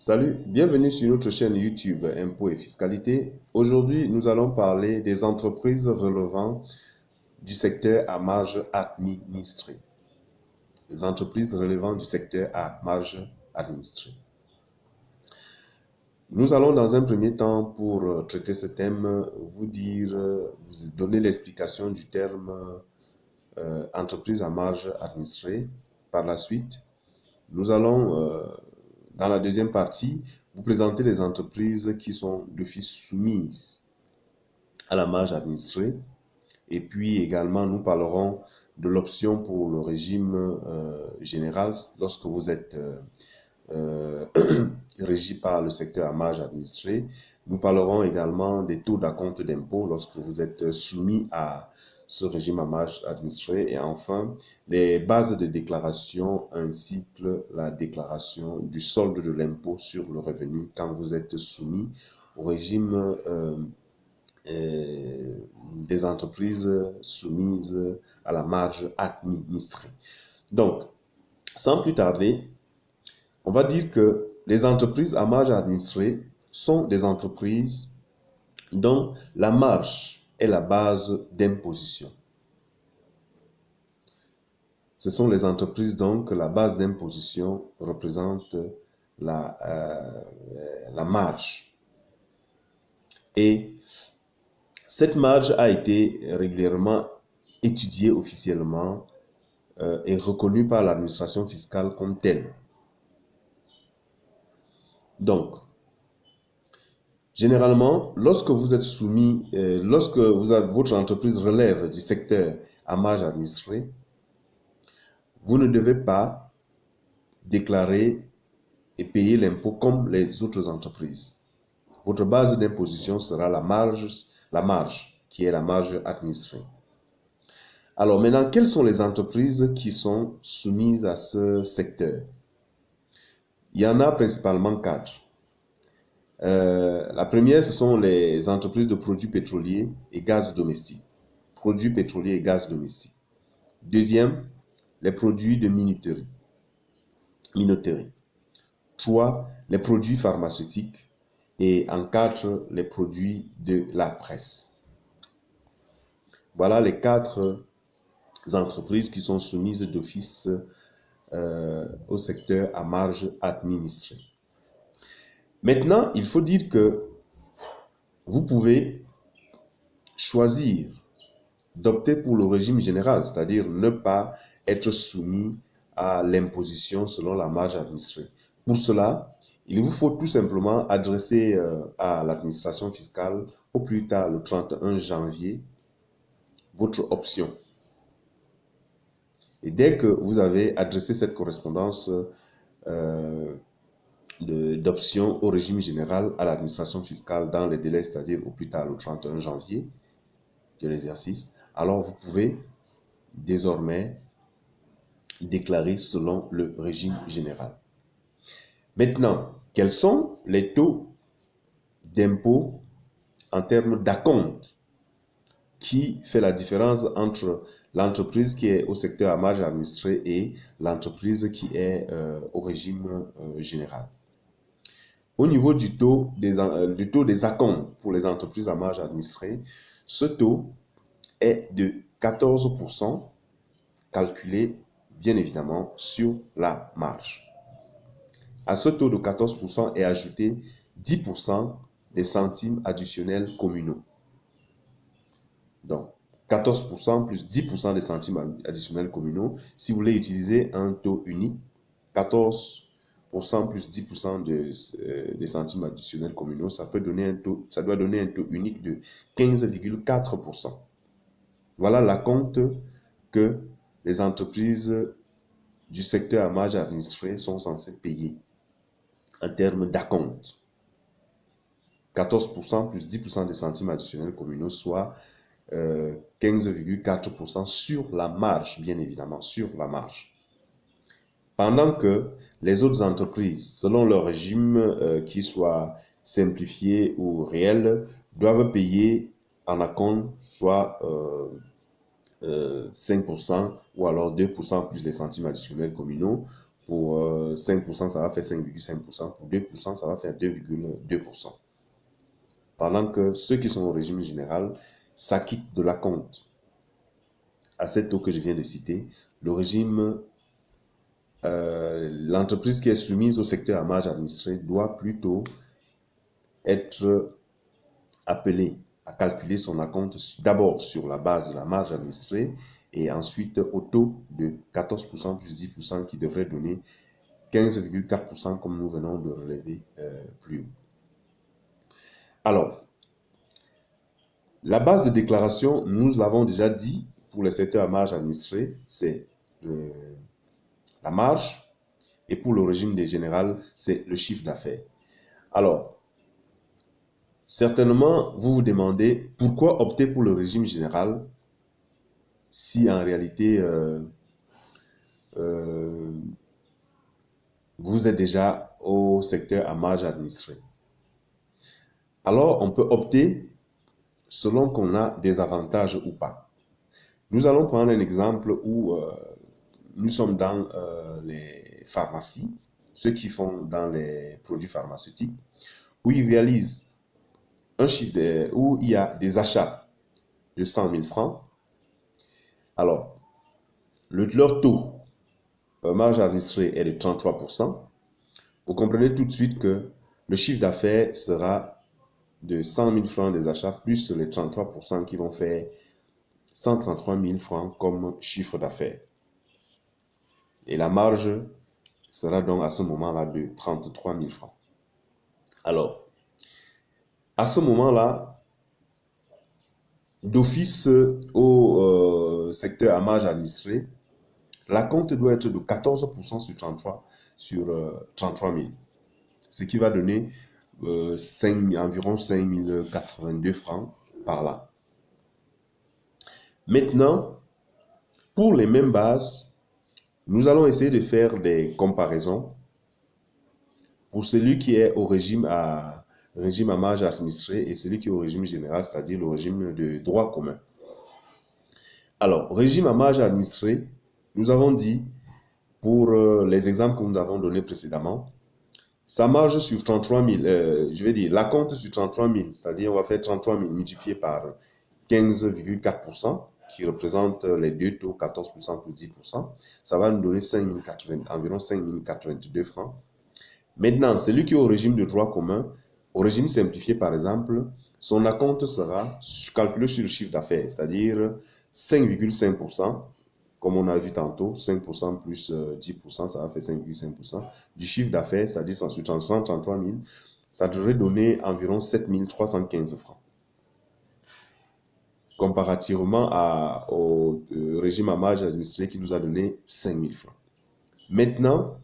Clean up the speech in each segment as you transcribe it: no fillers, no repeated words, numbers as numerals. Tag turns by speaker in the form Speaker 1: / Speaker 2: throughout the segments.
Speaker 1: Salut, bienvenue sur notre chaîne YouTube Impôts et Fiscalité. Aujourd'hui, nous allons parler des entreprises relevant du secteur à marge administrée. Les entreprises relevant du secteur à marge administrée. Nous allons dans un premier temps, pour traiter ce thème, vous donner l'explication du terme entreprise à marge administrée. Par la suite, nous allons dans la deuxième partie, vous présentez les entreprises qui sont d'office soumises à la marge administrée. Et puis également, nous parlerons de l'option pour le régime général lorsque vous êtes régi par le secteur à marge administrée. Nous parlerons également des taux d'acompte d'impôt lorsque vous êtes soumis à ce régime à marge administrée. Et enfin, les bases de déclaration ainsi que la déclaration du solde de l'impôt sur le revenu quand vous êtes soumis au régime des entreprises soumises à la marge administrée. Donc, sans plus tarder, on va dire que les entreprises à marge administrée sont des entreprises dont la marge est la base d'imposition. Ce sont les entreprises donc la base d'imposition représente la marge. Et cette marge a été régulièrement étudiée officiellement et reconnue par l'administration fiscale comme telle. Donc, généralement, lorsque vous êtes soumis, votre entreprise relève du secteur à marge administrée, vous ne devez pas déclarer et payer l'impôt comme les autres entreprises. Votre base d'imposition sera la marge qui est la marge administrée. Alors maintenant, quelles sont les entreprises qui sont soumises à ce secteur? Il y en a principalement 4. La première, ce sont les entreprises de produits pétroliers et gaz domestiques. Produits pétroliers et gaz domestiques. Deuxième, les produits de minoterie. 3, les produits pharmaceutiques. Et en 4, les produits de la presse. Voilà les 4 entreprises qui sont soumises d'office au secteur à marge administrée. Maintenant, il faut dire que vous pouvez choisir d'opter pour le régime général, c'est-à-dire ne pas être soumis à l'imposition selon la marge administrée. Pour cela, il vous faut tout simplement adresser à l'administration fiscale au plus tard le 31 janvier votre option. Et dès que vous avez adressé cette correspondance d'option au régime général à l'administration fiscale dans les délais, c'est-à-dire au plus tard le 31 janvier de l'exercice, alors vous pouvez désormais déclarer selon le régime général. Maintenant, quels sont les taux d'impôt en termes d'acompte qui fait la différence entre l'entreprise qui est au secteur à marge administrée et l'entreprise qui est au régime général? Au niveau du taux des acomptes pour les entreprises à marge administrée, ce taux est de 14% calculé bien évidemment sur la marge. À ce taux de 14% est ajouté 10% des centimes additionnels communaux. Donc, 14% plus 10% des centimes additionnels communaux. Si vous voulez utiliser un taux unique, 14% plus 10% des centimes additionnels communaux, ça doit donner un taux unique de 15,4%. Voilà l'acompte que les entreprises du secteur à marge administrée sont censées payer en termes d'acompte. 14% plus 10% des centimes additionnels communaux, soit 15,4% sur la marge, bien évidemment, sur la marge. Pendant que les autres entreprises, selon leur régime, qui soit simplifié ou réel, doivent payer en acompte soit 5% ou alors 2% plus les centimes additionnels communaux Pour 5%, ça va faire 5,5%. Pour 2%, ça va faire 2,2%. Pendant que ceux qui sont au régime général s'acquittent de l'acompte à cet taux que je viens de citer. L'entreprise qui est soumise au secteur à marge administrée doit plutôt être appelée à calculer son acompte d'abord sur la base de la marge administrée et ensuite au taux de 14% plus 10% qui devrait donner 15,4% comme nous venons de relever plus haut. Alors, la base de déclaration, nous l'avons déjà dit, pour le secteur à marge administrée, c'est la marge, et pour le régime des générales, c'est le chiffre d'affaires. Alors, certainement, vous vous demandez pourquoi opter pour le régime général si en réalité vous êtes déjà au secteur à marge administrée. Alors, on peut opter selon qu'on a des avantages ou pas. Nous allons prendre un exemple où nous sommes dans les pharmacies, ceux qui font dans les produits pharmaceutiques, où ils réalisent un chiffre où il y a des achats de 100 000 francs. Alors, leur taux marge administrée est de 33%. Vous comprenez tout de suite que le chiffre d'affaires sera de 100 000 francs des achats plus les 33% qui vont faire 133 000 francs comme chiffre d'affaires. Et la marge sera donc à ce moment-là de 33 000 francs. Alors, à ce moment-là, d'office au secteur à marge administrée, l'acompte doit être de 14% sur 33 000, ce qui va donner environ 5 082 francs par là. Maintenant, pour les mêmes bases, nous allons essayer de faire des comparaisons pour celui qui est au régime à marge administrée et celui qui est au régime général, c'est-à-dire le régime de droit commun. Alors, régime à marge administrée, nous avons dit, pour les exemples que nous avons donnés précédemment, sa marge sur 33 000, je vais dire, l'acompte sur 33 000, c'est-à-dire on va faire 33 000 multiplié par 15,4%, qui représente les deux taux, 14% plus 10%, ça va nous donner environ 5 082 francs. Maintenant, celui qui est au régime de droit commun, au régime simplifié par exemple, son acompte sera calculé sur le chiffre d'affaires, c'est-à-dire 5,5%, comme on a vu tantôt, 5% plus 10%, ça va faire 5,5% du chiffre d'affaires, c'est-à-dire sur 133 000, ça devrait donner environ 7 315 francs. Comparativement au régime à marge administré qui nous a donné 5 000 francs. Maintenant,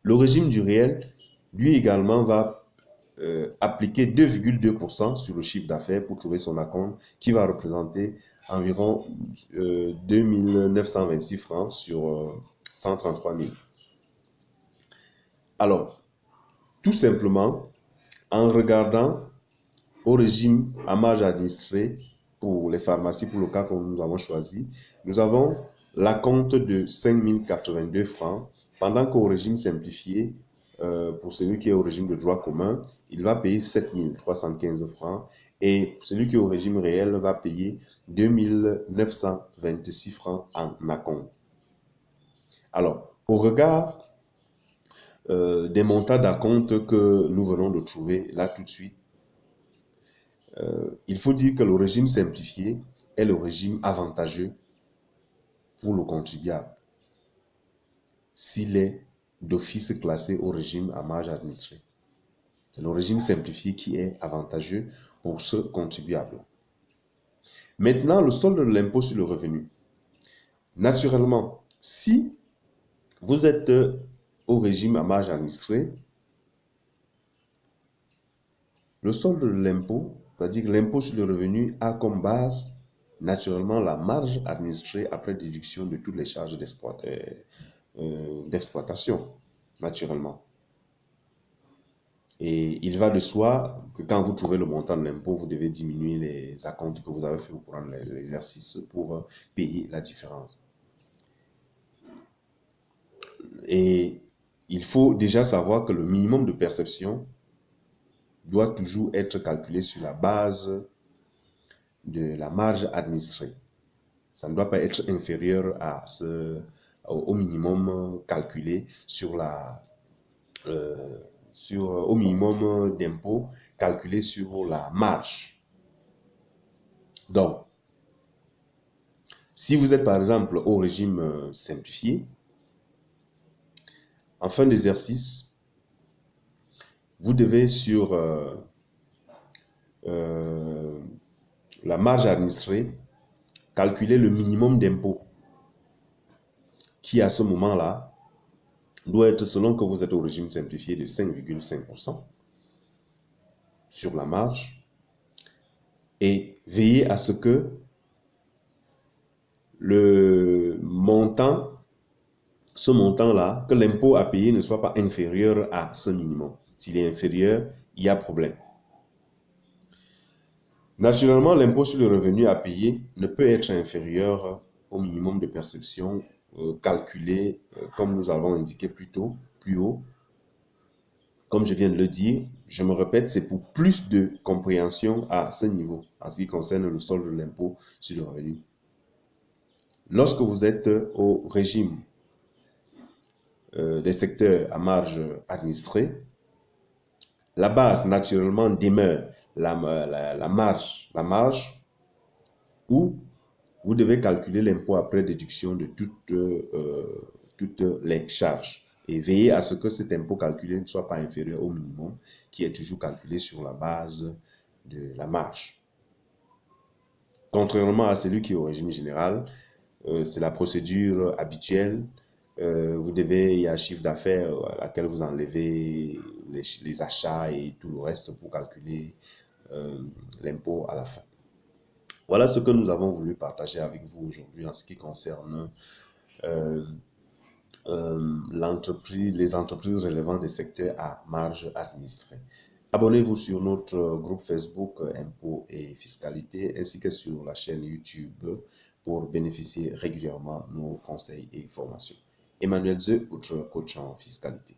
Speaker 1: le régime du réel, lui également, va appliquer 2,2% sur le chiffre d'affaires pour trouver son acompte qui va représenter environ 2 926 francs sur 133 000. Alors, tout simplement, en regardant au régime à marge administrée pour les pharmacies, pour le cas que nous avons choisi, nous avons l'acompte de 5 082 francs, pendant qu'au régime simplifié, pour celui qui est au régime de droit commun, il va payer 7 315 francs et celui qui est au régime réel va payer 2 926 francs en acompte. Alors, au regard des montants d'acompte que nous venons de trouver là tout de suite, il faut dire que le régime simplifié est le régime avantageux pour le contribuable s'il est d'office classé au régime à marge administrée. C'est le régime simplifié qui est avantageux pour ce contribuable. Maintenant, le solde de l'impôt sur le revenu. Naturellement, si vous êtes au régime à marge administrée, le solde de l'impôt, c'est-à-dire que l'impôt sur le revenu, a comme base naturellement la marge administrée après déduction de toutes les charges d'exploitation, naturellement. Et il va de soi que quand vous trouvez le montant de l'impôt, vous devez diminuer les acomptes que vous avez fait au courant de l'exercice pour payer la différence. Et il faut déjà savoir que le minimum de perception doit toujours être calculé sur la base de la marge administrée. Ça ne doit pas être inférieur au minimum calculé au minimum d'impôt calculé sur la marge. Donc, si vous êtes par exemple au régime simplifié, en fin d'exercice, vous devez sur la marge administrée calculer le minimum d'impôt qui à ce moment-là doit être, selon que vous êtes au régime simplifié, de 5,5% sur la marge, et veillez à ce que ce montant-là, que l'impôt à payer ne soit pas inférieur à ce minimum. S'il est inférieur, il y a problème. Naturellement, l'impôt sur le revenu à payer ne peut être inférieur au minimum de perception calculé, comme nous avons indiqué plus haut. Comme je viens de le dire, je me répète, c'est pour plus de compréhension à ce niveau, en ce qui concerne le solde de l'impôt sur le revenu. Lorsque vous êtes au régime des secteurs à marge administrée, la base naturellement demeure la marge où vous devez calculer l'impôt après déduction de toutes les charges et veiller à ce que cet impôt calculé ne soit pas inférieur au minimum qui est toujours calculé sur la base de la marge. Contrairement à celui qui est au régime général, c'est la procédure habituelle. Il y a un chiffre d'affaires à laquelle vous enlevez les achats et tout le reste pour calculer l'impôt à la fin. Voilà ce que nous avons voulu partager avec vous aujourd'hui en ce qui concerne les entreprises relevant des secteurs à marge administrée. Abonnez-vous sur notre groupe Facebook Impôts et Fiscalité ainsi que sur la chaîne YouTube pour bénéficier régulièrement de nos conseils et formations. Emmanuel Zeu, votre coach en fiscalité.